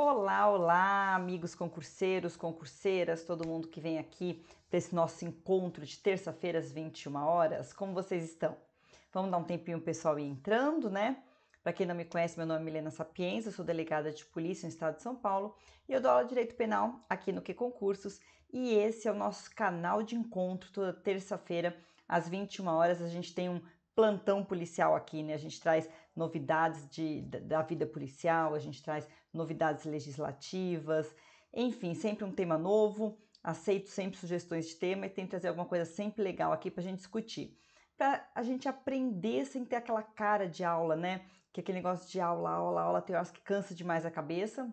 Olá, olá, amigos concurseiros, concurseiras, todo mundo que vem aqui para esse nosso encontro de terça-feira às 21 horas. Como vocês estão? Vamos dar um tempinho o pessoal ir entrando, né? Para quem não me conhece, meu nome é Milena Sapienza, eu sou delegada de polícia no estado de São Paulo e eu dou aula de Direito Penal aqui no Que Concursos e esse é o nosso canal de encontro toda terça-feira às 21 horas. A gente tem um plantão policial aqui, né? A gente traz novidades da vida policial, a gente traz novidades legislativas, enfim, sempre um tema novo. Aceito sempre sugestões de tema e tento trazer alguma coisa sempre legal aqui para a gente discutir. Para a gente aprender sem ter aquela cara de aula, né? Que aquele negócio de aula, aula, aula, tem horas que cansa demais a cabeça.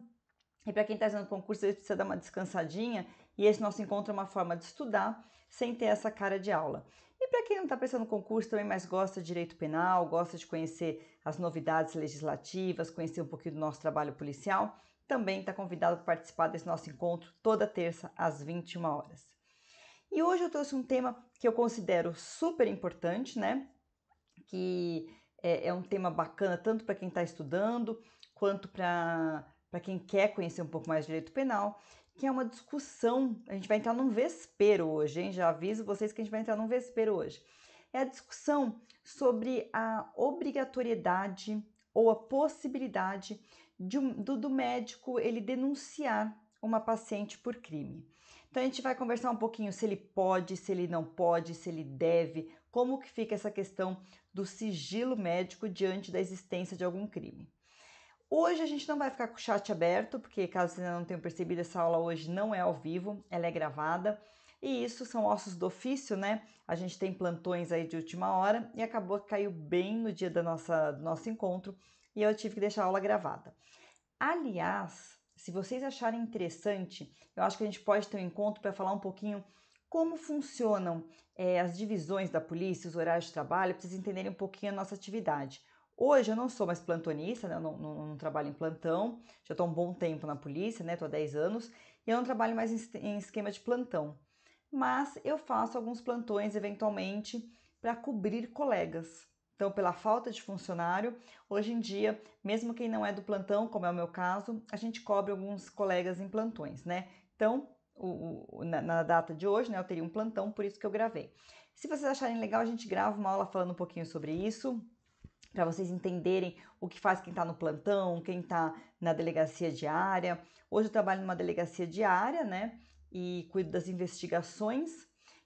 E para quem está fazendo concurso, às vezes precisa dar uma descansadinha, e esse nosso encontro é uma forma de estudar sem ter essa cara de aula. E para quem não está prestando concurso, também mais gosta de direito penal, gosta de conhecer as novidades legislativas, conhecer um pouquinho do nosso trabalho policial, também está convidado para participar desse nosso encontro toda terça às 21 horas. E hoje eu trouxe um tema que eu considero super importante, né? Que é um tema bacana tanto para quem está estudando, quanto para quem quer conhecer um pouco mais de direito penal, que é uma discussão. A gente vai entrar num vespeiro hoje, hein? Já aviso vocês que a gente vai entrar num vespeiro hoje. É a discussão sobre a obrigatoriedade ou a possibilidade do médico ele denunciar uma paciente por crime. Então a gente vai conversar um pouquinho se ele pode, se ele não pode, se ele deve, como que fica essa questão do sigilo médico diante da existência de algum crime. Hoje a gente não vai ficar com o chat aberto, porque caso vocês ainda não tenham percebido, essa aula hoje não é ao vivo, ela é gravada. E isso são ossos do ofício, né? A gente tem plantões aí de última hora e acabou que caiu bem no dia do nosso encontro e eu tive que deixar a aula gravada. Aliás, se vocês acharem interessante, eu acho que a gente pode ter um encontro para falar um pouquinho como funcionam as divisões da polícia, os horários de trabalho, para vocês entenderem um pouquinho a nossa atividade. Hoje eu não sou mais plantonista, né? Eu não trabalho em plantão, já estou há um bom tempo na polícia, né? Estou há 10 anos, e eu não trabalho mais em esquema de plantão. Mas eu faço alguns plantões eventualmente para cobrir colegas. Então, pela falta de funcionário, hoje em dia, mesmo quem não é do plantão, como é o meu caso, a gente cobre alguns colegas em plantões, né? Então, na data de hoje, né, eu teria um plantão, por isso que eu gravei. Se vocês acharem legal, a gente grava uma aula falando um pouquinho sobre isso, para vocês entenderem o que faz quem está no plantão, quem está na delegacia diária. Hoje eu trabalho numa delegacia diária, né? E cuido das investigações.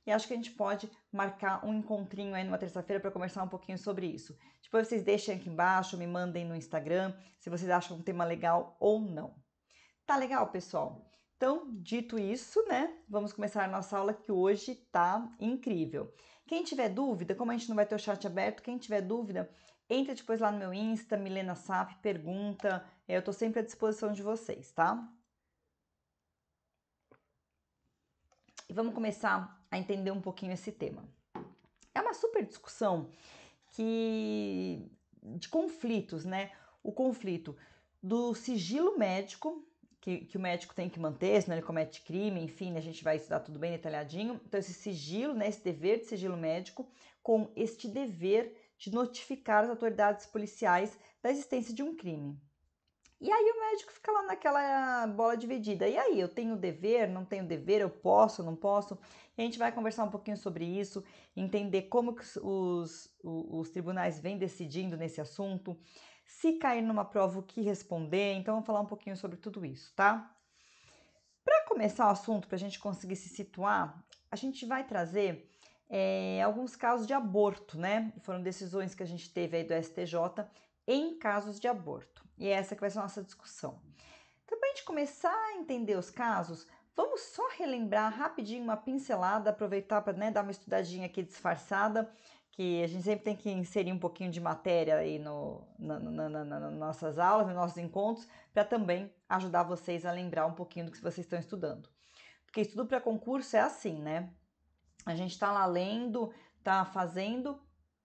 E acho que a gente pode marcar um encontrinho aí numa terça-feira para conversar um pouquinho sobre isso. Depois vocês deixem aqui embaixo, me mandem no Instagram se vocês acham um tema legal ou não. Tá legal, pessoal? Então, dito isso, né? Vamos começar a nossa aula que hoje tá incrível. Quem tiver dúvida, como a gente não vai ter o chat aberto, quem tiver dúvida, entra depois lá no meu Insta, Milena Sap, pergunta. Eu tô sempre à disposição de vocês, tá? E vamos começar a entender um pouquinho esse tema. É uma super discussão de conflitos, né? O conflito do sigilo médico, que o médico tem que manter, senão ele comete crime, enfim, a gente vai estudar tudo bem detalhadinho. Então, esse sigilo, né, esse dever de sigilo médico, com este dever de notificar as autoridades policiais da existência de um crime. E aí o médico fica lá naquela bola dividida. E aí, eu tenho dever, não tenho dever, eu posso, não posso? E a gente vai conversar um pouquinho sobre isso, entender como que os tribunais vêm decidindo nesse assunto, se cair numa prova, o que responder. Então, vamos falar um pouquinho sobre tudo isso, tá? Para começar o assunto, para a gente conseguir se situar, a gente vai trazer alguns casos de aborto, né? Foram decisões que a gente teve aí do STJ em casos de aborto. E é essa que vai ser a nossa discussão. Então, para a gente começar a entender os casos, vamos só relembrar rapidinho uma pincelada, aproveitar para, né, dar uma estudadinha aqui disfarçada, que a gente sempre tem que inserir um pouquinho de matéria aí nas nossas aulas, nos nossos encontros, para também ajudar vocês a lembrar um pouquinho do que vocês estão estudando. Porque estudo para concurso é assim, né? A gente está lá lendo, tá fazendo,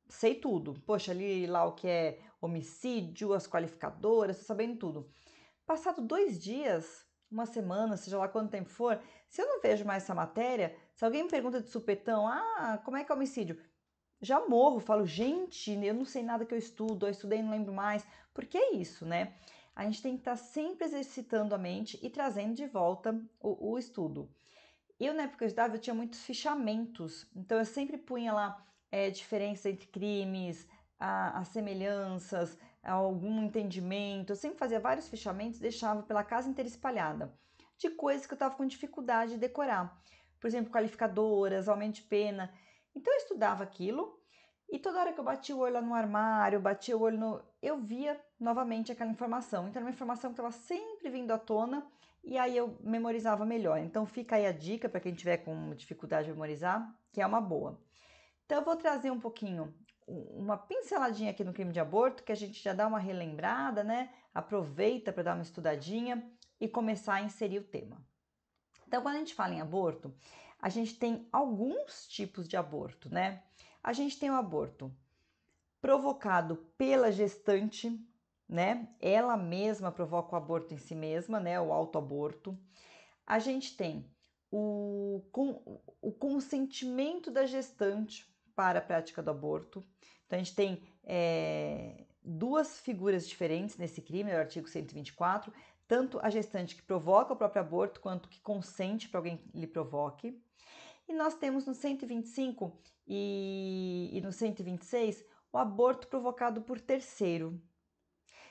sei tudo. Poxa, ali lá o que é homicídio, as qualificadoras, tô sabendo tudo. Passado 2 dias, uma semana, seja lá quanto tempo for, se eu não vejo mais essa matéria, se alguém me pergunta de supetão, como é que é homicídio? Já morro, falo, gente, eu não sei nada que eu estudo, eu estudei e não lembro mais, porque é isso, né? a gente tem que estar sempre exercitando a mente e trazendo de volta o estudo. Eu, na época que eu estudava, eu tinha muitos fichamentos, então eu sempre punha lá diferença entre crimes, as semelhanças, algum entendimento. Eu sempre fazia vários fichamentos, deixava pela casa inteira espalhada, de coisas que eu estava com dificuldade de decorar. Por exemplo, qualificadoras, aumento de pena. Então eu estudava aquilo e toda hora que eu batia o olho lá no armário, batia o olho no... eu via novamente aquela informação. Então era uma informação que estava sempre vindo à tona e aí eu memorizava melhor. Então fica aí a dica para quem tiver com dificuldade de memorizar, que é uma boa. Então eu vou trazer um pouquinho, uma pinceladinha aqui no crime de aborto, que a gente já dá uma relembrada, né? Aproveita para dar uma estudadinha e começar a inserir o tema. Então, quando a gente fala em aborto, a gente tem alguns tipos de aborto, né? A gente tem o aborto provocado pela gestante, né? Ela mesma provoca o aborto em si mesma, né? O autoaborto. A gente tem o consentimento da gestante para a prática do aborto. Então, a gente tem duas figuras diferentes nesse crime, no artigo 124, tanto a gestante que provoca o próprio aborto, quanto que consente para alguém lhe provoque. E nós temos no 125 e no 126 o aborto provocado por terceiro.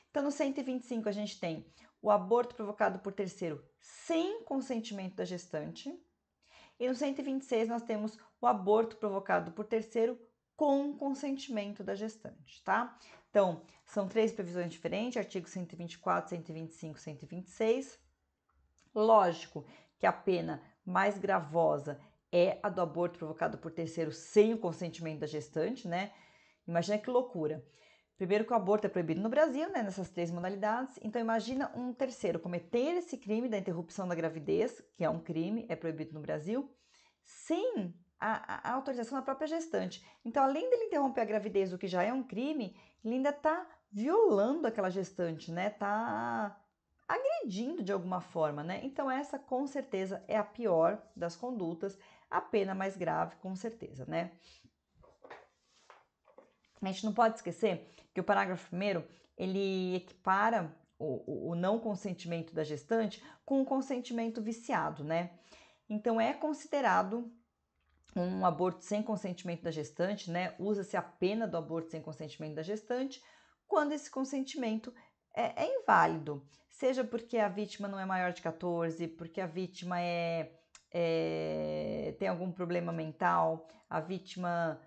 Então, no 125 a gente tem o aborto provocado por terceiro sem consentimento da gestante. E no 126 nós temos o aborto provocado por terceiro com consentimento da gestante, tá? Então, são três previsões diferentes, artigo 124, 125, 126. Lógico que a pena mais gravosa é a do aborto provocado por terceiro sem o consentimento da gestante, né? Imagina que loucura. Primeiro que o aborto é proibido no Brasil, né, nessas três modalidades. Então imagina um terceiro cometer esse crime da interrupção da gravidez, que é um crime, é proibido no Brasil, sem a autorização da própria gestante. Então, além dele interromper a gravidez, o que já é um crime, ele ainda está violando aquela gestante, né? Está agredindo de alguma forma, né? Então, essa com certeza é a pior das condutas, a pena mais grave, com certeza, né? A gente não pode esquecer que o parágrafo 1º, ele equipara o não consentimento da gestante com o consentimento viciado, né? Então, é considerado um aborto sem consentimento da gestante, né? Usa-se a pena do aborto sem consentimento da gestante quando esse consentimento é inválido, seja porque a vítima não é maior de 14, porque a vítima tem algum problema mental, a vítima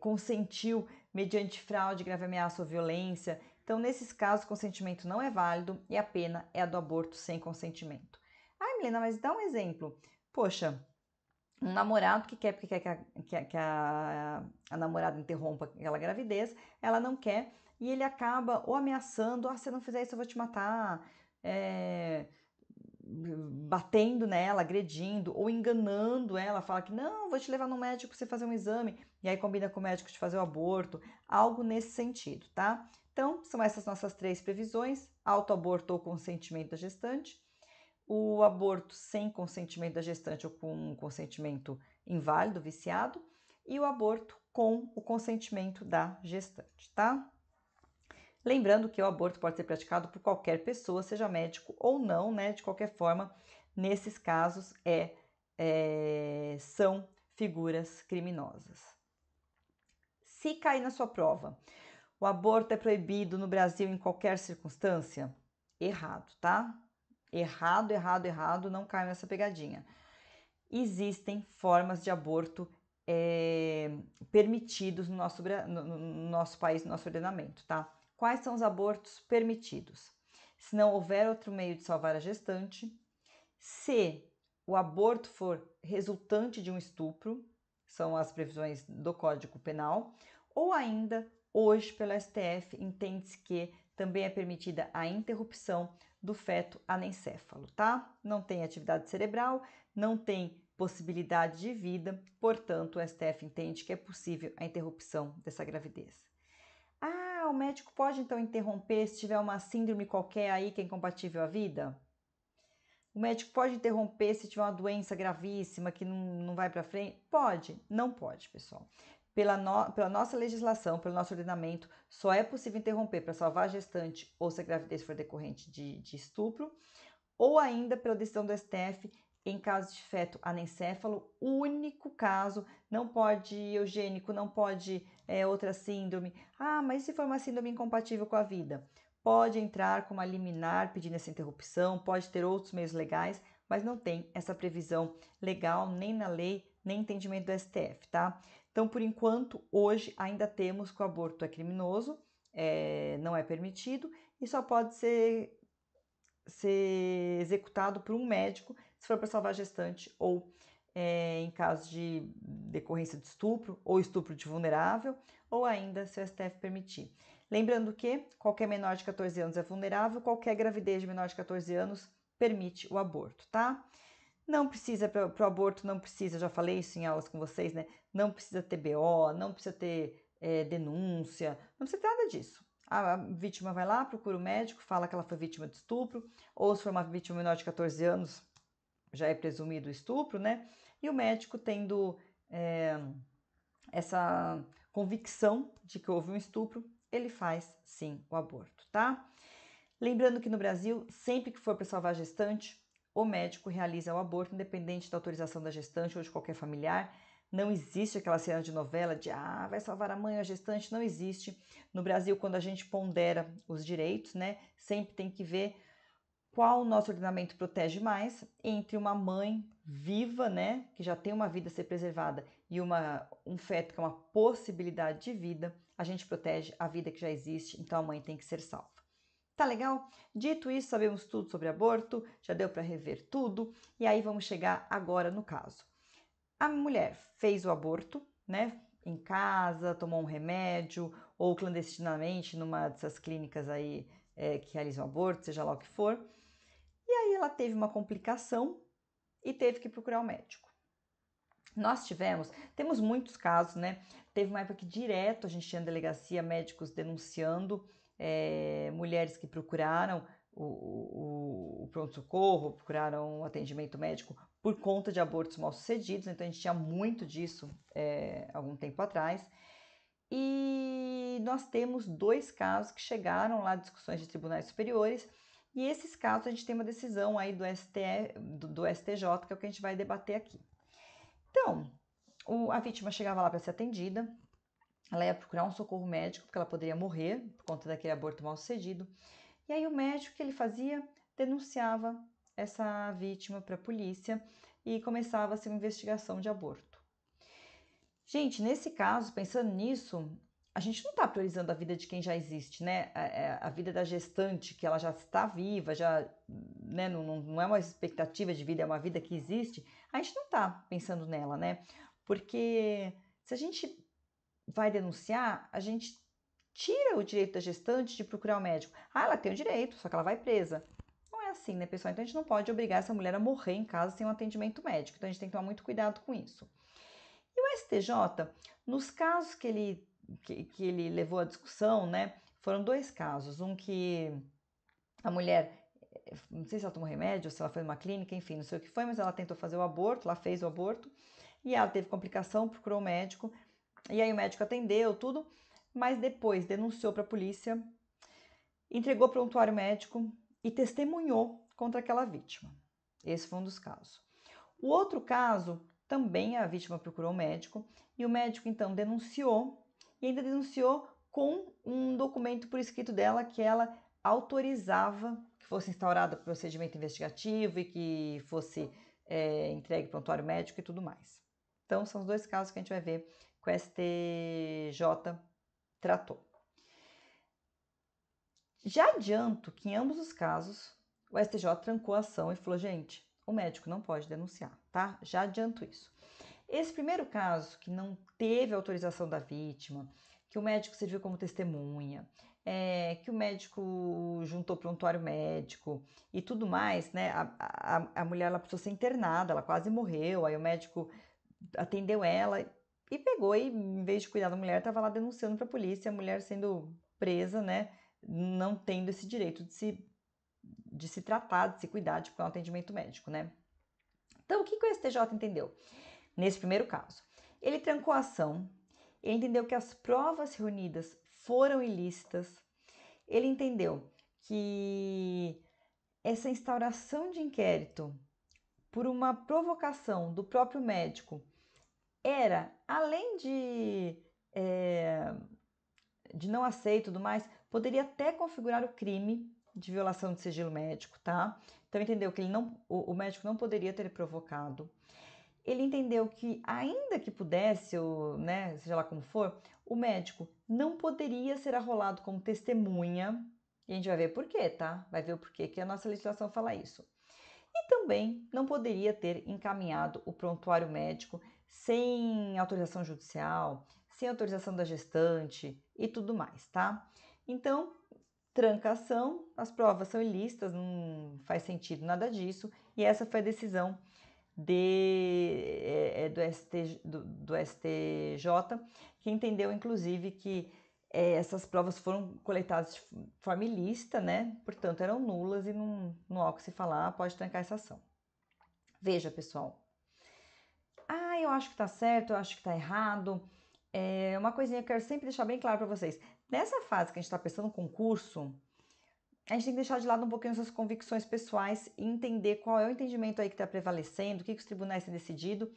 consentiu mediante fraude, grave ameaça ou violência. Então, nesses casos, o consentimento não é válido e a pena é a do aborto sem consentimento. Ah, Milena, mas dá um exemplo. Poxa, um namorado que quer que a namorada interrompa aquela gravidez, ela não quer, e ele acaba ou ameaçando, se não fizer isso eu vou te matar, batendo nela, agredindo, ou enganando ela, fala que não, vou te levar no médico para você fazer um exame, e aí combina com o médico de fazer o aborto, algo nesse sentido, tá? Então, são essas nossas três previsões: autoaborto ou consentimento da gestante, o aborto sem consentimento da gestante ou com consentimento inválido, viciado, e o aborto com o consentimento da gestante, tá? Lembrando que o aborto pode ser praticado por qualquer pessoa, seja médico ou não, né? De qualquer forma, nesses casos são figuras criminosas. Se cair na sua prova, o aborto é proibido no Brasil em qualquer circunstância? Errado, tá? Errado, errado, errado, não cai nessa pegadinha. Existem formas de aborto permitidos no nosso país, no nosso ordenamento, tá? Quais são os abortos permitidos? Se não houver outro meio de salvar a gestante, se o aborto for resultante de um estupro, são as previsões do Código Penal, ou ainda, hoje, pelo STF, entende-se que também é permitida a interrupção do feto anencéfalo, tá? Não tem atividade cerebral, não tem possibilidade de vida, portanto, o STF entende que é possível a interrupção dessa gravidez. Ah, o médico pode então interromper se tiver uma síndrome qualquer aí que é incompatível à vida? O médico pode interromper se tiver uma doença gravíssima que não vai para frente? Pode? Não pode, pessoal. pela nossa legislação, pelo nosso ordenamento, só é possível interromper para salvar a gestante ou se a gravidez for decorrente de estupro, ou ainda pela decisão do STF em caso de feto anencéfalo, único caso, não pode eugênico, não pode outra síndrome. Ah, mas se for uma síndrome incompatível com a vida? Pode entrar com uma liminar pedindo essa interrupção, pode ter outros meios legais, mas não tem essa previsão legal, nem na lei, nem entendimento do STF, tá? Então, por enquanto, hoje ainda temos que o aborto é criminoso, não é permitido e só pode ser executado por um médico se for para salvar a gestante ou em caso de decorrência de estupro ou estupro de vulnerável ou ainda se o STF permitir. Lembrando que qualquer menor de 14 anos é vulnerável, qualquer gravidez de menor de 14 anos permite o aborto, tá? Não precisa, para o aborto não precisa, já falei isso em aulas com vocês, né? Não precisa ter BO, não precisa ter denúncia, não precisa ter nada disso. A vítima vai lá, procura o médico, fala que ela foi vítima de estupro, ou se for uma vítima menor de 14 anos, já é presumido estupro, né? E o médico tendo essa convicção de que houve um estupro, ele faz sim o aborto, tá? Lembrando que no Brasil, sempre que for para salvar a gestante, o médico realiza o aborto, independente da autorização da gestante ou de qualquer familiar. Não existe aquela cena de novela de vai salvar a mãe ou a gestante, não existe. No Brasil, quando a gente pondera os direitos, né, sempre tem que ver qual o nosso ordenamento protege mais entre uma mãe viva, né, que já tem uma vida a ser preservada, e um feto que é uma possibilidade de vida. A gente protege a vida que já existe, então a mãe tem que ser salva. Tá legal? Dito isso, sabemos tudo sobre aborto, já deu para rever tudo, e aí vamos chegar agora no caso. A mulher fez o aborto, né? Em casa, tomou um remédio, ou clandestinamente numa dessas clínicas aí que realizam aborto, seja lá o que for. E aí ela teve uma complicação e teve que procurar um médico. Temos muitos casos, né? Teve uma época que direto a gente tinha na delegacia médicos denunciando mulheres que procuraram o pronto-socorro, procuraram o atendimento médico por conta de abortos mal-sucedidos, então a gente tinha muito disso algum tempo atrás. E nós temos 2 casos que chegaram lá de discussões de tribunais superiores, e esses casos a gente tem uma decisão aí do STJ, que é o que a gente vai debater aqui. Então, a vítima chegava lá para ser atendida, ela ia procurar um socorro médico, porque ela poderia morrer por conta daquele aborto mal sucedido. E aí o médico, que ele fazia? Denunciava essa vítima para a polícia e começava-se uma investigação de aborto. Gente, nesse caso, pensando nisso, a gente não está priorizando a vida de quem já existe, né? A vida da gestante, que ela já está viva, já, né? Não é uma expectativa de vida, é uma vida que existe. A gente não está pensando nela, né? Porque se a gente vai denunciar, a gente tira o direito da gestante de procurar o médico. Ela tem o direito, só que ela vai presa. Não é assim, né, pessoal? Então a gente não pode obrigar essa mulher a morrer em casa sem um atendimento médico. Então a gente tem que tomar muito cuidado com isso. E o STJ, nos casos que ele levou à discussão, né, foram 2 casos. Um que a mulher, não sei se ela tomou remédio, se ela foi numa clínica, enfim, não sei o que foi, mas ela tentou fazer o aborto, ela fez o aborto, e ela teve complicação, procurou o médico, e aí o médico atendeu tudo, mas depois denunciou para a polícia, entregou para o prontuário médico e testemunhou contra aquela vítima. Esse foi um dos casos. O outro caso, também a vítima procurou o médico, e o médico então denunciou, e ainda denunciou com um documento por escrito dela que ela autorizava que fosse instaurado o procedimento investigativo e que fosse entregue para o prontuário médico e tudo mais. Então, são os 2 casos que a gente vai ver que o STJ tratou. Já adianto que em ambos os casos, o STJ trancou a ação e falou, gente, o médico não pode denunciar, tá? Já adianto isso. Esse primeiro caso, que não teve autorização da vítima, que o médico serviu como testemunha, que o médico juntou prontuário médico e tudo mais, né? A mulher ela precisou ser internada, ela quase morreu, aí o médico atendeu ela e pegou e, em vez de cuidar da mulher, estava lá denunciando para a polícia, a mulher sendo presa, né? Não tendo esse direito de se tratar, de se cuidar, de um atendimento médico, né? Então, o que o STJ entendeu? Nesse primeiro caso, ele trancou a ação ele entendeu que as provas reunidas foram ilícitas, ele entendeu que essa instauração de inquérito por uma provocação do próprio médico era, além de não aceito e tudo mais, poderia até configurar o crime de violação de sigilo médico, tá? Então entendeu que o médico não poderia ter provocado. Ele entendeu que, ainda que pudesse, ou, né, seja lá como for, o médico não poderia ser arrolado como testemunha. E a gente vai ver por quê, tá? Vai ver o porquê que a nossa legislação fala isso. E também não poderia ter encaminhado o prontuário médico sem autorização judicial, sem autorização da gestante e tudo mais, tá? Então, trancação, as provas são ilícitas, não faz sentido nada disso, e essa foi a decisão do STJ, que entendeu, inclusive, que essas provas foram coletadas de forma ilícita, né? Portanto, eram nulas e não há o que se falar, pode trancar essa ação. Veja, pessoal. Eu acho que tá certo, eu acho que tá errado. Uma coisinha que eu quero sempre deixar bem claro para vocês. Nessa fase que a gente está pensando no concurso, a gente tem que deixar de lado um pouquinho suas convicções pessoais e entender qual é o entendimento aí que está prevalecendo, o que os tribunais têm decidido,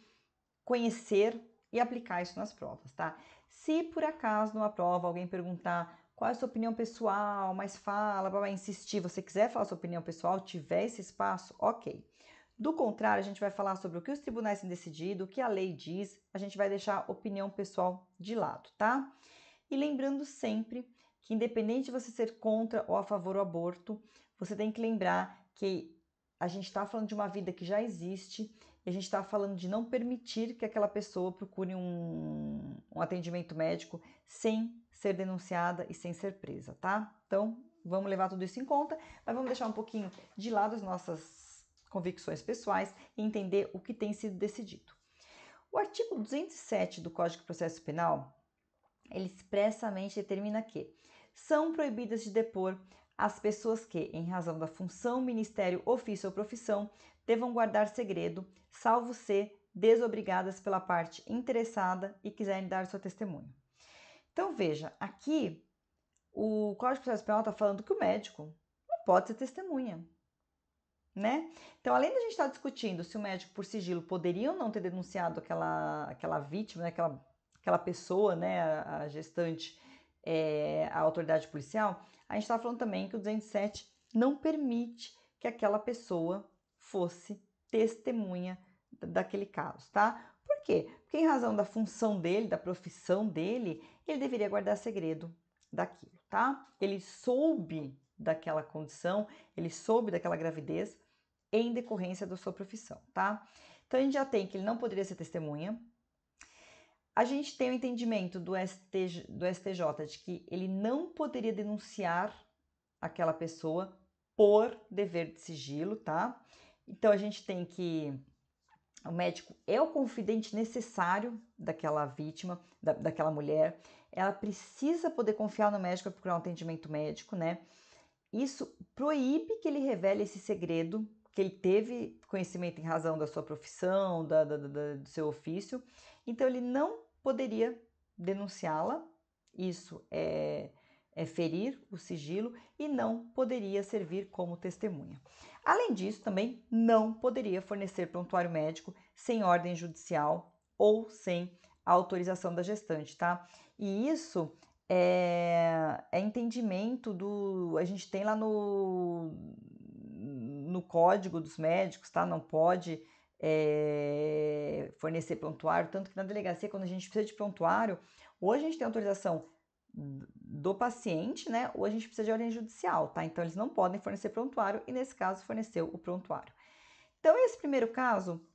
conhecer e aplicar isso nas provas, tá? Se por acaso numa prova alguém perguntar qual é a sua opinião pessoal, mas fala, vai insistir, você quiser falar sua opinião pessoal, tiver esse espaço, ok. Do contrário, a gente vai falar sobre o que os tribunais têm decidido, o que a lei diz, a gente vai deixar a opinião pessoal de lado, tá? E lembrando sempre que, independente de você ser contra ou a favor do aborto, você tem que lembrar que a gente está falando de uma vida que já existe e a gente está falando de não permitir que aquela pessoa procure um atendimento médico sem ser denunciada e sem ser presa, tá? Então, vamos levar tudo isso em conta, mas vamos deixar um pouquinho de lado as nossas convicções pessoais e entender o que tem sido decidido. O artigo 207 do Código de Processo Penal, ele expressamente determina que são proibidas de depor as pessoas que, em razão da função, ministério, ofício ou profissão, devam guardar segredo, salvo se desobrigadas pela parte interessada e quiserem dar seu testemunho. Então veja, aqui o Código de Processo Penal está falando que o médico não pode ser testemunha, né? Então, além da gente estar discutindo se o médico, por sigilo, poderia ou não ter denunciado aquela vítima, né, aquela pessoa, né, a gestante, a autoridade policial, a gente está falando também que o 207 não permite que aquela pessoa fosse testemunha daquele caso, tá? Por quê? Porque em razão da função dele, da profissão dele, ele deveria guardar segredo daquilo, tá? Ele soube daquela condição, ele soube daquela gravidez em decorrência da sua profissão, tá? Então, a gente já tem que ele não poderia ser testemunha. A gente tem o entendimento do STJ de que ele não poderia denunciar aquela pessoa por dever de sigilo, tá? Então, a gente tem que o médico é o confidente necessário daquela vítima, daquela mulher. Ela precisa poder confiar no médico para procurar um atendimento médico, né? Isso proíbe que ele revele esse segredo, que ele teve conhecimento em razão da sua profissão, do seu ofício. Então, ele não poderia denunciá-la. Isso é ferir o sigilo e não poderia servir como testemunha. Além disso, também não poderia fornecer prontuário médico sem ordem judicial ou sem autorização da gestante, tá? E isso é entendimento do... A gente tem lá no Código dos Médicos, tá? Não pode fornecer prontuário, tanto que na delegacia, quando a gente precisa de prontuário, ou a gente tem autorização do paciente, né? Ou a gente precisa de ordem judicial, tá? Então, eles não podem fornecer prontuário e, nesse caso, forneceu o prontuário. Então, esse primeiro caso,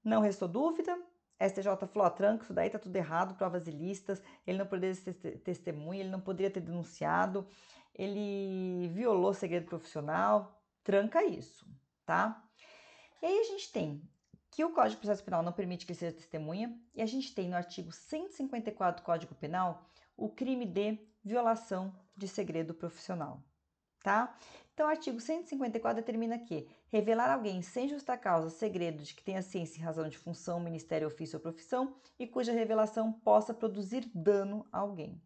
não restou dúvida, STJ falou, tranca, isso daí tá tudo errado, provas ilícitas, ele não poderia ser testemunha, ele não poderia ter denunciado, ele violou segredo profissional, tranca isso, tá? E aí a gente tem que o Código de Processo Penal não permite que ele seja testemunha, e a gente tem no artigo 154 do Código Penal o crime de violação de segredo profissional, tá? Então, o artigo 154 determina que revelar alguém sem justa causa segredo de que tenha ciência em razão de função, ministério, ofício ou profissão e cuja revelação possa produzir dano a alguém.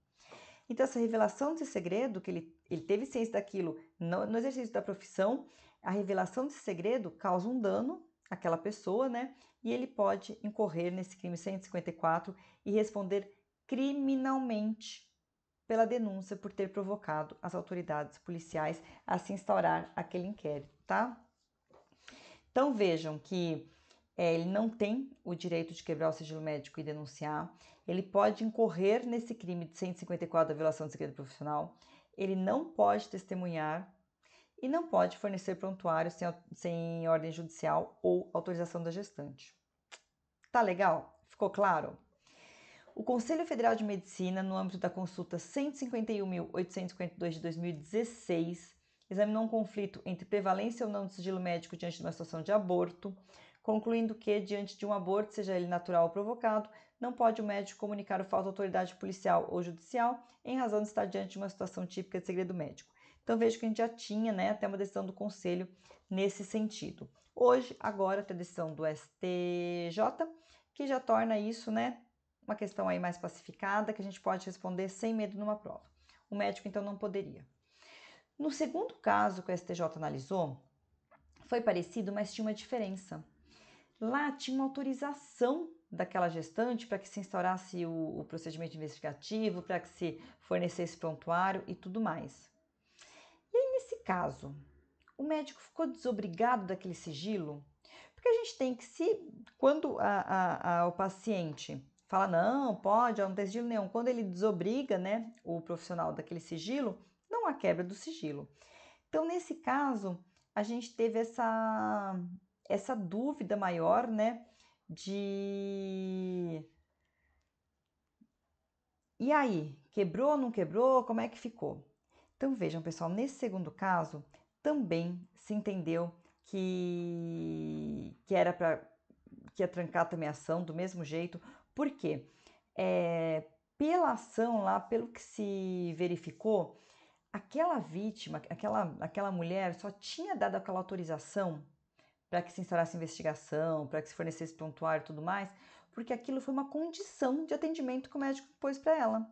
Então, essa revelação desse segredo, que ele teve ciência daquilo no exercício da profissão, a revelação desse segredo causa um dano àquela pessoa, né? E ele pode incorrer nesse crime 154 e responder criminalmente pela denúncia por ter provocado as autoridades policiais a se instaurar aquele inquérito, tá? Então vejam que ele não tem o direito de quebrar o sigilo médico e denunciar, ele pode incorrer nesse crime de 154 da violação do segredo profissional, ele não pode testemunhar e não pode fornecer prontuário sem ordem judicial ou autorização da gestante. Tá legal? Ficou claro? O Conselho Federal de Medicina, no âmbito da consulta 151.852 de 2016, examinou um conflito entre prevalência ou não do sigilo médico diante de uma situação de aborto, concluindo que, diante de um aborto, seja ele natural ou provocado, não pode o médico comunicar o fato à autoridade policial ou judicial em razão de estar diante de uma situação típica de segredo médico. Então, vejo que a gente já tinha, né, até uma decisão do Conselho nesse sentido. Hoje, agora, tem a decisão do STJ, que já torna isso, né, uma questão aí mais pacificada, que a gente pode responder sem medo numa prova. O médico, então, não poderia. No segundo caso que o STJ analisou, foi parecido, mas tinha uma diferença. Lá tinha uma autorização daquela gestante para que se instaurasse o procedimento investigativo, para que se fornecesse prontuário e tudo mais. E aí, nesse caso, o médico ficou desobrigado daquele sigilo? Porque a gente tem que, quando o paciente fala, não, pode, não tem sigilo nenhum, quando ele desobriga, né, o profissional daquele sigilo, não há quebra do sigilo. Então, nesse caso, a gente teve essa dúvida maior, né, E aí, quebrou, não quebrou, como é que ficou? Então, vejam, pessoal, nesse segundo caso, também se entendeu que era para que ia trancar também a ação do mesmo jeito, porque pela ação lá, pelo que se verificou, aquela vítima, aquela mulher só tinha dado aquela autorização para que se instaurasse investigação, para que se fornecesse prontuário e tudo mais, porque aquilo foi uma condição de atendimento que o médico pôs para ela.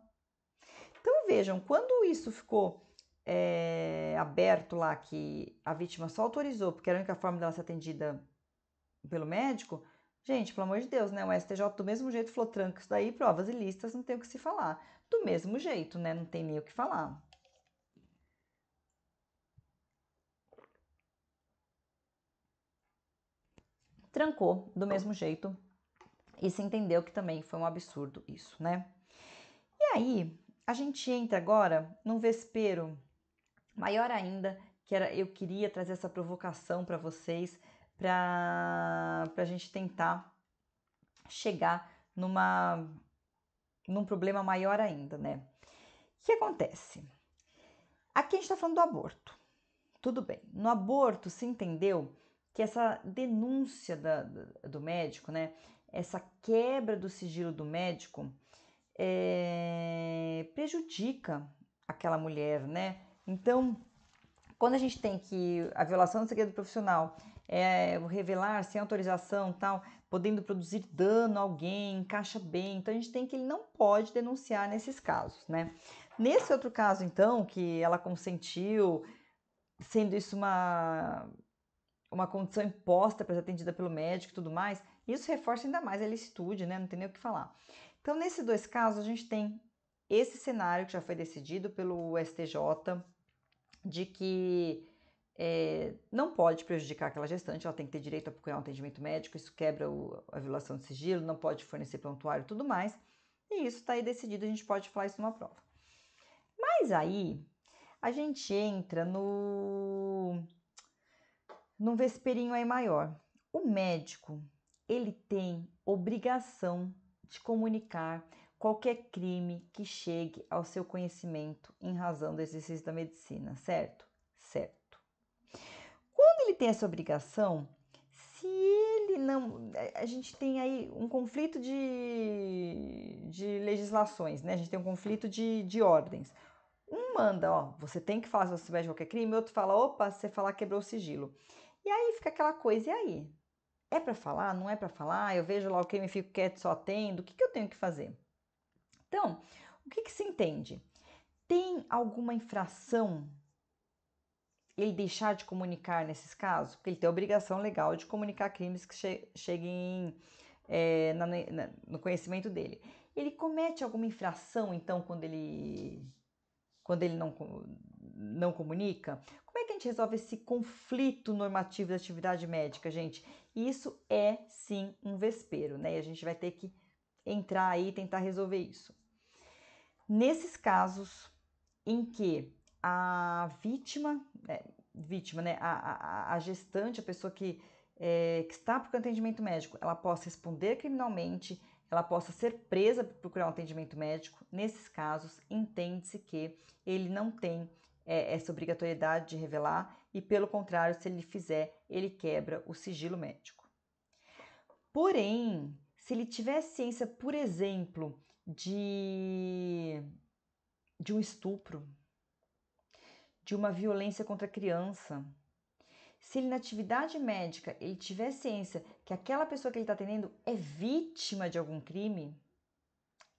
Então vejam, quando isso ficou aberto lá, que a vítima só autorizou, porque era a única forma dela ser atendida pelo médico, gente, pelo amor de Deus, né? O STJ do mesmo jeito falou, tranca isso daí, provas ilícitas, não tem o que se falar. Do mesmo jeito, né? Não tem nem o que falar. Trancou do mesmo jeito e se entendeu que também foi um absurdo isso, né? E aí, a gente entra agora num vespeiro maior ainda, que era, eu queria trazer essa provocação para vocês, para a gente tentar chegar num problema maior ainda, né? O que acontece? Aqui a gente está falando do aborto. Tudo bem. No aborto se entendeu que essa denúncia do médico, né? Essa quebra do sigilo do médico prejudica aquela mulher, né? Então, quando a gente tem que a violação do segredo profissional o revelar sem autorização, tal, podendo produzir dano a alguém, encaixa bem. Então a gente tem que ele não pode denunciar nesses casos, né? Nesse outro caso, então, que ela consentiu, sendo isso uma condição imposta para ser atendida pelo médico e tudo mais, isso reforça ainda mais a ilicitude, né? Não tem nem o que falar. Então, nesses dois casos, a gente tem esse cenário que já foi decidido pelo STJ, de que não pode prejudicar aquela gestante, ela tem que ter direito a procurar um atendimento médico, isso quebra a violação de sigilo, não pode fornecer prontuário e tudo mais, e isso está aí decidido, a gente pode falar isso numa prova. Mas aí, a gente entra num vesperinho aí maior. O médico, ele tem obrigação de comunicar qualquer crime que chegue ao seu conhecimento em razão do exercício da medicina, certo? Certo. Quando ele tem essa obrigação, se ele não... A gente tem aí um conflito de legislações, né? A gente tem um conflito de ordens. Um manda, ó, você tem que falar se você souber de qualquer crime, outro fala, opa, se você falar quebrou o sigilo. E aí fica aquela coisa, e aí? É para falar? Não é para falar? Eu vejo lá o crime e fico quieto, só atendo. O que eu tenho que fazer? Então, o que se entende? Tem alguma infração ele deixar de comunicar nesses casos? Porque ele tem a obrigação legal de comunicar crimes que cheguem no conhecimento dele. Ele comete alguma infração, então, quando ele não comunica? Como é que a gente resolve esse conflito normativo da atividade médica, gente? Isso é, sim, um vespeiro, né? E a gente vai ter que entrar aí e tentar resolver isso. Nesses casos em que a vítima, né, a gestante, a pessoa que está procurando atendimento médico, ela possa responder criminalmente, ela possa ser presa por procurar um atendimento médico, nesses casos, entende-se que ele não tem essa obrigatoriedade de revelar e, pelo contrário, se ele fizer, ele quebra o sigilo médico. Porém, se ele tiver ciência, por exemplo, de um estupro, de uma violência contra a criança, se ele na atividade médica ele tiver ciência que aquela pessoa que ele está atendendo é vítima de algum crime,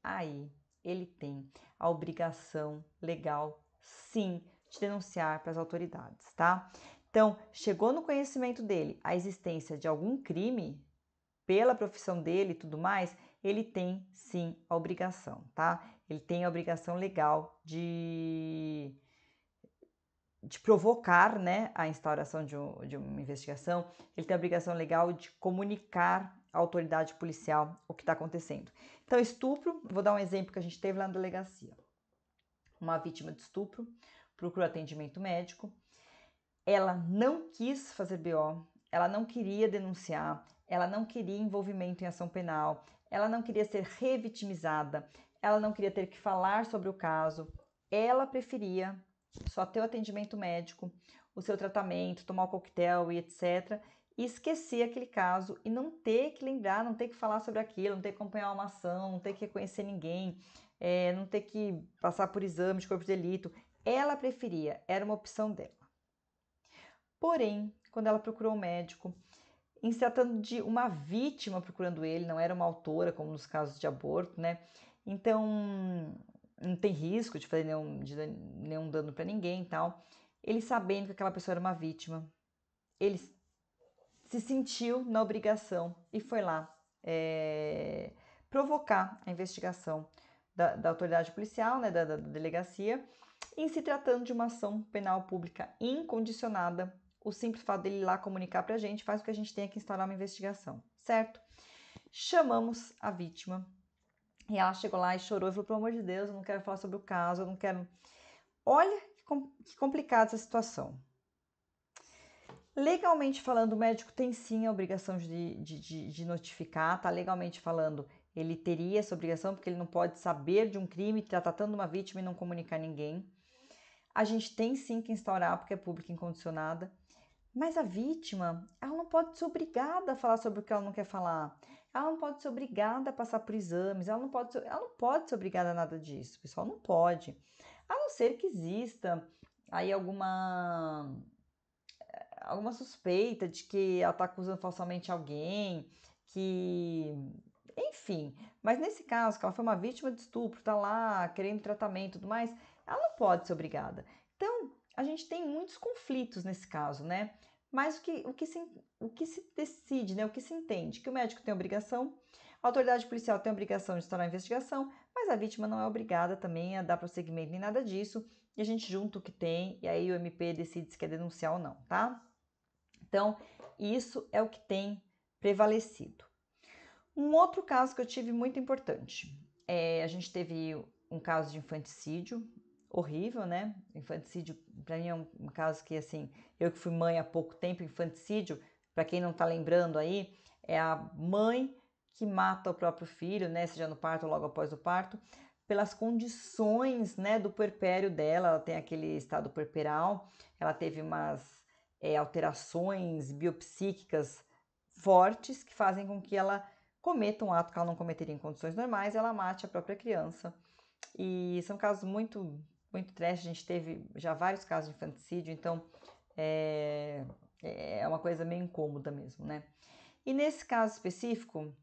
aí ele tem a obrigação legal, sim, de denunciar para as autoridades, tá? Então, chegou no conhecimento dele a existência de algum crime, pela profissão dele e tudo mais, ele tem sim a obrigação, tá? Ele tem a obrigação legal de provocar, né, a instauração de uma investigação, ele tem a obrigação legal de comunicar à autoridade policial o que está acontecendo. Então, estupro, vou dar um exemplo que a gente teve lá na delegacia. Uma vítima de estupro procurou atendimento médico, ela não quis fazer BO, ela não queria denunciar, ela não queria envolvimento em ação penal, ela não queria ser revitimizada, ela não queria ter que falar sobre o caso, ela preferia só ter o atendimento médico, o seu tratamento, tomar o coquetel e etc. E esquecer aquele caso e não ter que lembrar, não ter que falar sobre aquilo, não ter que acompanhar uma ação, não ter que reconhecer ninguém, não ter que passar por exame de corpo de delito. Ela preferia, era uma opção dela. Porém, quando ela procurou um médico, em se tratando de uma vítima procurando ele, não era uma autora, como nos casos de aborto, né? Então, não tem risco de fazer nenhum dano para ninguém e tal. Ele sabendo que aquela pessoa era uma vítima, ele se sentiu na obrigação e foi lá provocar a investigação da autoridade policial, né, da delegacia, em se tratando de uma ação penal pública incondicionada. O simples fato dele ir lá comunicar para a gente faz com que a gente tenha que instaurar uma investigação, certo? Chamamos a vítima e ela chegou lá e chorou e falou, pelo amor de Deus, eu não quero falar sobre o caso, eu não quero... Olha que complicada essa situação. Legalmente falando, o médico tem sim a obrigação de notificar, tá? Legalmente falando, ele teria essa obrigação, porque ele não pode saber de um crime, tá tratando uma vítima e não comunicar ninguém. A gente tem sim que instaurar, porque é pública incondicionada. Mas a vítima, ela não pode ser obrigada a falar sobre o que ela não quer falar. Ela não pode ser obrigada a passar por exames. Ela não pode ser obrigada a nada disso. Pessoal, não pode. A não ser que exista aí alguma suspeita de que ela está acusando falsamente alguém, enfim. Mas nesse caso, que ela foi uma vítima de estupro, tá lá querendo tratamento e tudo mais, ela não pode ser obrigada. Então, a gente tem muitos conflitos nesse caso, né? Mas o que se decide, né? O que se entende? Que o médico tem obrigação, a autoridade policial tem a obrigação de instaurar a investigação, mas a vítima não é obrigada também a dar prosseguimento nem nada disso, e a gente junta o que tem, e aí o MP decide se quer denunciar ou não, tá? Então, isso é o que tem prevalecido. Um outro caso que eu tive muito importante, a gente teve um caso de infanticídio, horrível, né? Infanticídio, para mim, é um caso que, assim, eu que fui mãe há pouco tempo, infanticídio, para quem não tá lembrando aí, é a mãe que mata o próprio filho, né? Seja no parto ou logo após o parto, pelas condições, né, do puerpério dela. Ela tem aquele estado puerperal, ela teve umas alterações biopsíquicas fortes que fazem com que ela cometa um ato que ela não cometeria em condições normais, ela mate a própria criança. E são casos muito muito trash, a gente teve já vários casos de infanticídio, então é uma coisa meio incômoda mesmo, né? E nesse caso específico,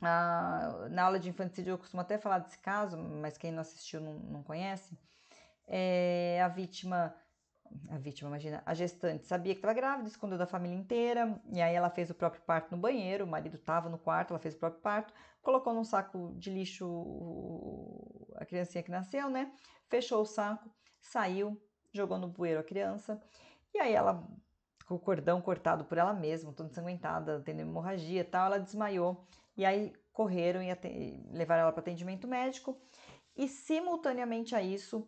na aula de infanticídio eu costumo até falar desse caso, mas quem não assistiu não conhece. A vítima, imagina, a gestante sabia que estava grávida, escondeu da família inteira, e aí ela fez o próprio parto no banheiro, o marido estava no quarto, ela fez o próprio parto, colocou num saco de lixo a criancinha que nasceu, né? Fechou o saco, saiu, jogou no bueiro a criança, e aí ela, com o cordão cortado por ela mesma, toda ensanguentada, tendo hemorragia e tal, ela desmaiou, e aí correram e levaram ela para atendimento médico, e simultaneamente a isso,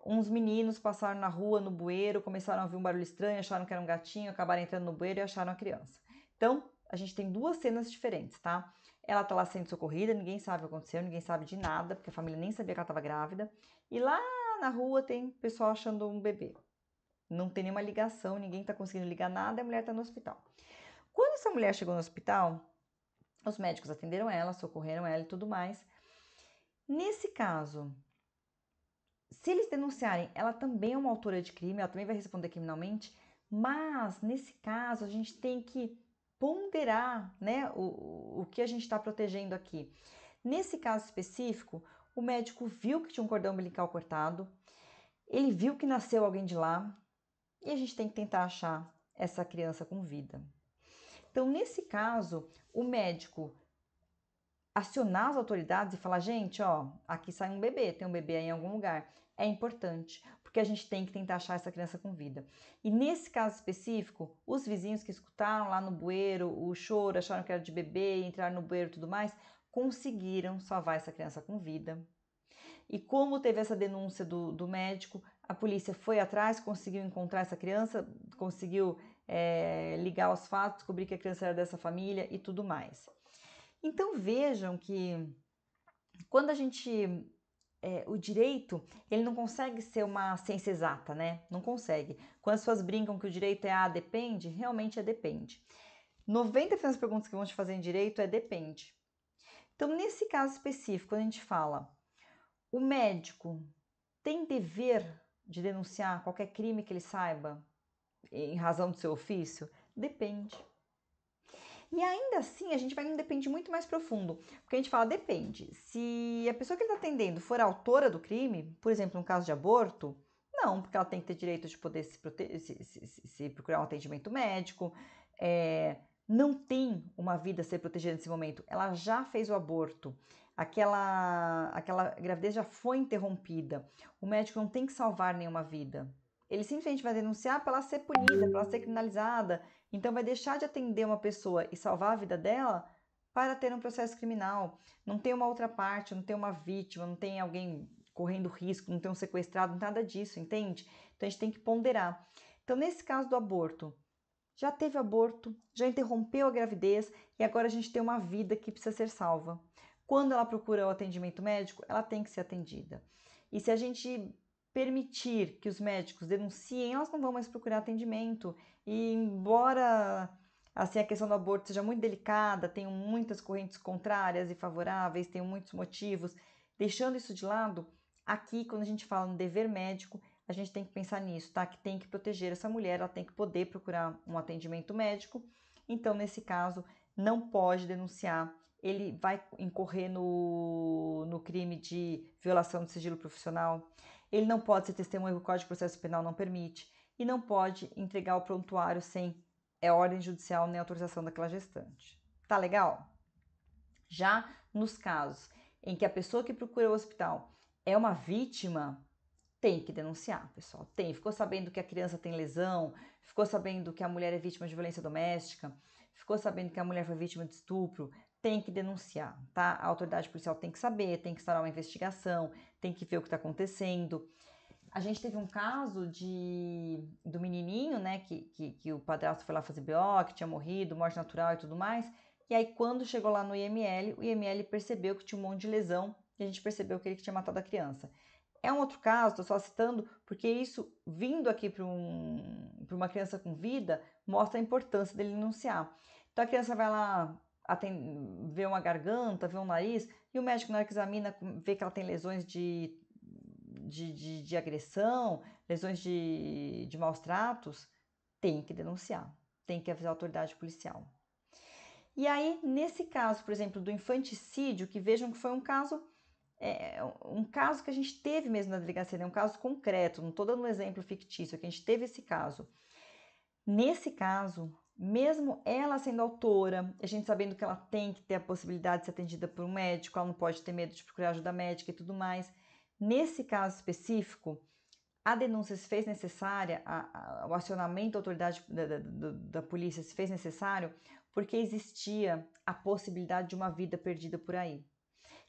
uns meninos passaram na rua, no bueiro, começaram a ouvir um barulho estranho, acharam que era um gatinho, acabaram entrando no bueiro e acharam a criança. Então, a gente tem duas cenas diferentes, tá? Ela tá lá sendo socorrida, ninguém sabe o que aconteceu, ninguém sabe de nada, porque a família nem sabia que ela estava grávida. E lá na rua tem pessoal achando um bebê. Não tem nenhuma ligação, ninguém tá conseguindo ligar nada, a mulher tá no hospital. Quando essa mulher chegou no hospital, os médicos atenderam ela, socorreram ela e tudo mais. Nesse caso, se eles denunciarem, ela também é uma autora de crime, ela também vai responder criminalmente, mas nesse caso a gente tem que ponderar, né, o que a gente está protegendo aqui. Nesse caso específico, o médico viu que tinha um cordão umbilical cortado, ele viu que nasceu alguém de lá e a gente tem que tentar achar essa criança com vida. Então, nesse caso, o médico acionar as autoridades e falar, gente, ó, aqui sai um bebê, tem um bebê aí em algum lugar. É importante, porque a gente tem que tentar achar essa criança com vida. E nesse caso específico, os vizinhos que escutaram lá no bueiro o choro, acharam que era de bebê, entraram no bueiro e tudo mais, conseguiram salvar essa criança com vida. E como teve essa denúncia do médico, a polícia foi atrás, conseguiu encontrar essa criança, conseguiu ligar os fatos, descobrir que a criança era dessa família e tudo mais. Então vejam que quando a gente o direito, ele não consegue ser uma ciência exata, né? Não consegue. Quando as pessoas brincam que o direito é depende, realmente é depende. 90% das perguntas que vão te fazer em direito é depende. Então, nesse caso específico, quando a gente fala, o médico tem dever de denunciar qualquer crime que ele saiba em razão do seu ofício? Depende. E ainda assim, a gente vai num depende muito mais profundo, porque a gente fala depende. Se a pessoa que ele está atendendo for autora do crime, por exemplo, no caso de aborto, não, porque ela tem que ter direito de poder se procurar um atendimento médico, não tem uma vida a ser protegida nesse momento, ela já fez o aborto, aquela gravidez já foi interrompida, o médico não tem que salvar nenhuma vida. Ele simplesmente vai denunciar para ela ser punida, para ela ser criminalizada, então vai deixar de atender uma pessoa e salvar a vida dela para ter um processo criminal. Não tem uma outra parte, não tem uma vítima, não tem alguém correndo risco, não tem um sequestrado, nada disso, entende? Então a gente tem que ponderar. Então nesse caso do aborto, já teve aborto, já interrompeu a gravidez e agora a gente tem uma vida que precisa ser salva. Quando ela procura o atendimento médico, ela tem que ser atendida. E se a gente permitir que os médicos denunciem, elas não vão mais procurar atendimento. E embora assim a questão do aborto seja muito delicada, tenham muitas correntes contrárias e favoráveis, tenham muitos motivos, deixando isso de lado, aqui quando a gente fala no dever médico, a gente tem que pensar nisso, tá? Que tem que proteger essa mulher, ela tem que poder procurar um atendimento médico. Então, nesse caso, não pode denunciar, ele vai incorrer no crime de violação do sigilo profissional, ele não pode ser testemunha, o Código de Processo Penal não permite, e não pode entregar o prontuário sem ordem judicial nem autorização daquela gestante. Tá legal? Já nos casos em que a pessoa que procura o hospital é uma vítima, tem que denunciar, pessoal. Ficou sabendo que a criança tem lesão, ficou sabendo que a mulher é vítima de violência doméstica, ficou sabendo que a mulher foi vítima de estupro, tem que denunciar, tá? A autoridade policial tem que saber, tem que instaurar uma investigação, tem que ver o que está acontecendo. A gente teve um caso do menininho, né, que o padrasto foi lá fazer BO, que tinha morrido, morte natural e tudo mais. E aí, quando chegou lá no IML, o IML percebeu que tinha um monte de lesão e a gente percebeu que ele tinha matado a criança. É um outro caso, estou só citando, porque isso, vindo aqui para uma criança com vida, mostra a importância dele denunciar. Então, a criança vai lá vê uma garganta, vê um nariz, e o médico, na hora que examina, vê que ela tem lesões de agressão, lesões de maus tratos, tem que denunciar, tem que avisar a autoridade policial. E aí, nesse caso, por exemplo, do infanticídio, que vejam que foi um caso que a gente teve mesmo na delegacia, né? Um caso concreto, não estou dando um exemplo fictício, que a gente teve esse caso. Nesse caso, mesmo ela sendo autora, a gente sabendo que ela tem que ter a possibilidade de ser atendida por um médico, ela não pode ter medo de procurar ajuda médica e tudo mais. Nesse caso específico, a denúncia se fez necessária, o acionamento da autoridade da polícia se fez necessário porque existia a possibilidade de uma vida perdida por aí.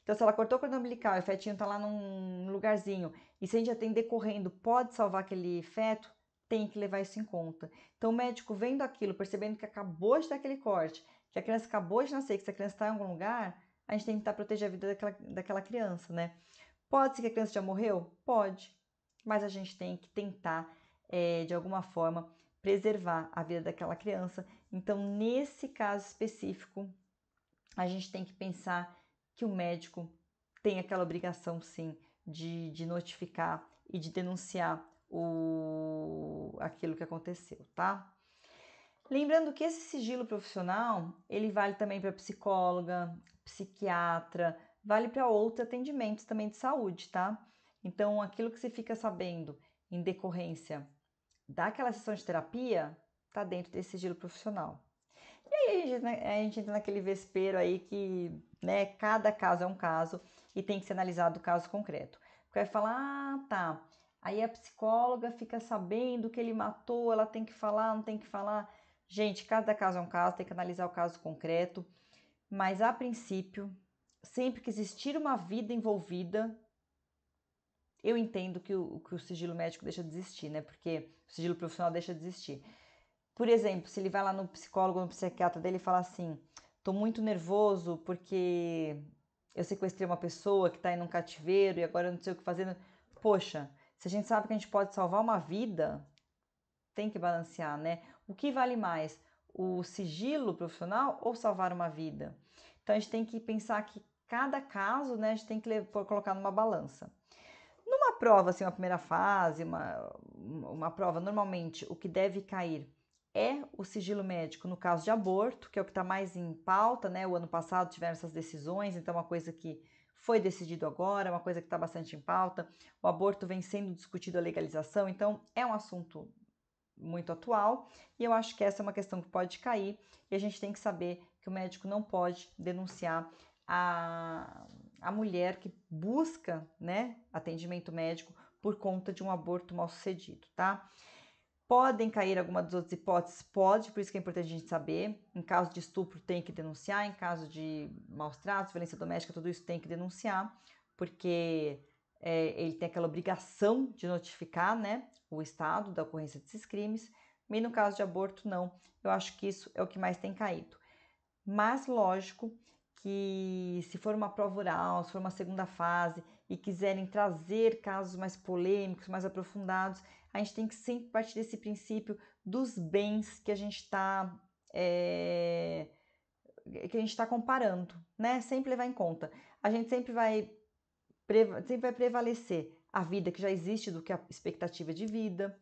Então, se ela cortou o cordão umbilical e o fetinho está lá num lugarzinho, e se a gente atender correndo pode salvar aquele feto, tem que levar isso em conta. Então, o médico vendo aquilo, percebendo que acabou de dar aquele corte, que a criança acabou de nascer, que se a criança está em algum lugar, a gente tem que tentar proteger a vida daquela criança, né? Pode ser que a criança já morreu? Pode. Mas a gente tem que tentar, de alguma forma, preservar a vida daquela criança. Então, nesse caso específico, a gente tem que pensar que o médico tem aquela obrigação, sim, de notificar e de denunciar aquilo que aconteceu, tá? Lembrando que esse sigilo profissional, ele vale também para psicóloga, psiquiatra, vale para outros atendimentos também de saúde, tá? Então, aquilo que você fica sabendo em decorrência daquela sessão de terapia, tá dentro desse sigilo profissional. E aí a gente entra naquele vespeiro aí que, né, cada caso é um caso e tem que ser analisado o caso concreto. Porque vai falar, ah, tá, aí a psicóloga fica sabendo que ele matou, ela tem que falar, não tem que falar. Gente, cada caso é um caso, tem que analisar o caso concreto, mas a princípio, sempre que existir uma vida envolvida, eu entendo que o sigilo médico deixa de existir, né? Porque o sigilo profissional deixa de existir. Por exemplo, se ele vai lá no psicólogo, no psiquiatra dele e fala assim: tô muito nervoso porque eu sequestrei uma pessoa que tá aí num cativeiro e agora eu não sei o que fazer. Poxa, se a gente sabe que a gente pode salvar uma vida, tem que balancear, né? O que vale mais? O sigilo profissional ou salvar uma vida? Então a gente tem que pensar que cada caso, né, a gente tem que colocar numa balança. Numa prova, assim, uma primeira fase, uma prova, normalmente o que deve cair é o sigilo médico no caso de aborto, que é o que está mais em pauta, né? O ano passado tiveram essas decisões, então é uma coisa que foi decidido agora, uma coisa que está bastante em pauta. O aborto vem sendo discutido a legalização, então é um assunto muito atual e eu acho que essa é uma questão que pode cair e a gente tem que saber que o médico não pode denunciar a mulher que busca, né, atendimento médico por conta de um aborto mal sucedido, tá? Podem cair algumas das outras hipóteses? Pode, por isso que é importante a gente saber. Em caso de estupro, tem que denunciar. Em caso de maus tratos, violência doméstica, tudo isso tem que denunciar, porque ele tem aquela obrigação de notificar, né, o Estado da ocorrência desses crimes. E no caso de aborto, não. Eu acho que isso é o que mais tem caído. Mas, lógico, que se for uma prova oral, se for uma segunda fase e quiserem trazer casos mais polêmicos, mais aprofundados, a gente tem que sempre partir desse princípio dos bens que a gente está comparando, né? Sempre levar em conta. A gente sempre vai prevalecer a vida que já existe do que a expectativa de vida,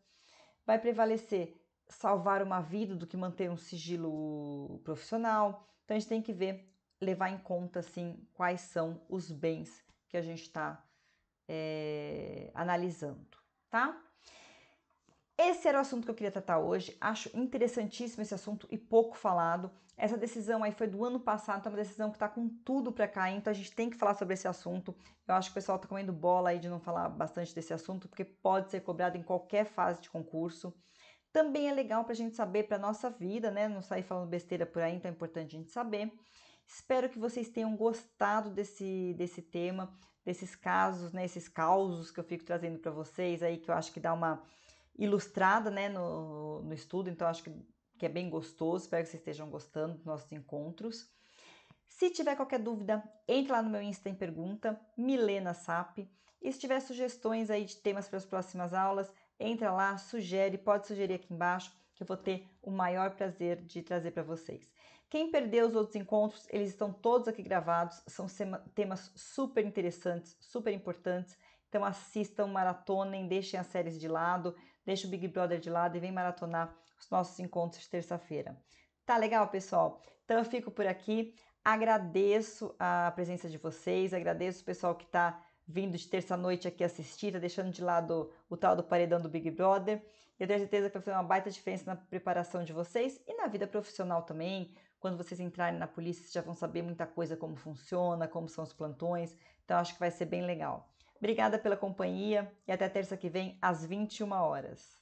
vai prevalecer salvar uma vida do que manter um sigilo profissional. Então a gente tem que levar em conta assim quais são os bens que a gente está analisando, tá? Esse era o assunto que eu queria tratar hoje. Acho interessantíssimo esse assunto e pouco falado. Essa decisão aí foi do ano passado, então é uma decisão que está com tudo para cair, então a gente tem que falar sobre esse assunto. Eu acho que o pessoal está comendo bola aí de não falar bastante desse assunto, porque pode ser cobrado em qualquer fase de concurso. Também é legal para a gente saber para a nossa vida, né? Não sair falando besteira por aí, então é importante a gente saber. Espero que vocês tenham gostado desse tema, desses casos, né? Esses causos que eu fico trazendo para vocês aí, que eu acho que dá uma ilustrada, né, no estudo, então acho que é bem gostoso, espero que vocês estejam gostando dos nossos encontros. Se tiver qualquer dúvida, entre lá no meu Insta em pergunta, Milena Sap, e se tiver sugestões aí de temas para as próximas aulas, entra lá, pode sugerir aqui embaixo, que eu vou ter o maior prazer de trazer para vocês. Quem perdeu os outros encontros, eles estão todos aqui gravados, são temas super interessantes, super importantes, Então assistam, maratonem, deixem as séries de lado, deixem o Big Brother de lado e vem maratonar os nossos encontros de terça-feira. Tá legal, pessoal? Então eu fico por aqui. Agradeço a presença de vocês, agradeço o pessoal que está vindo de terça-noite aqui assistir, tá deixando de lado o tal do paredão do Big Brother. Eu tenho certeza que vai fazer uma baita diferença na preparação de vocês e na vida profissional também. Quando vocês entrarem na polícia, vocês já vão saber muita coisa, como funciona, como são os plantões. Então, acho que vai ser bem legal. Obrigada pela companhia e até terça que vem, às 21 horas.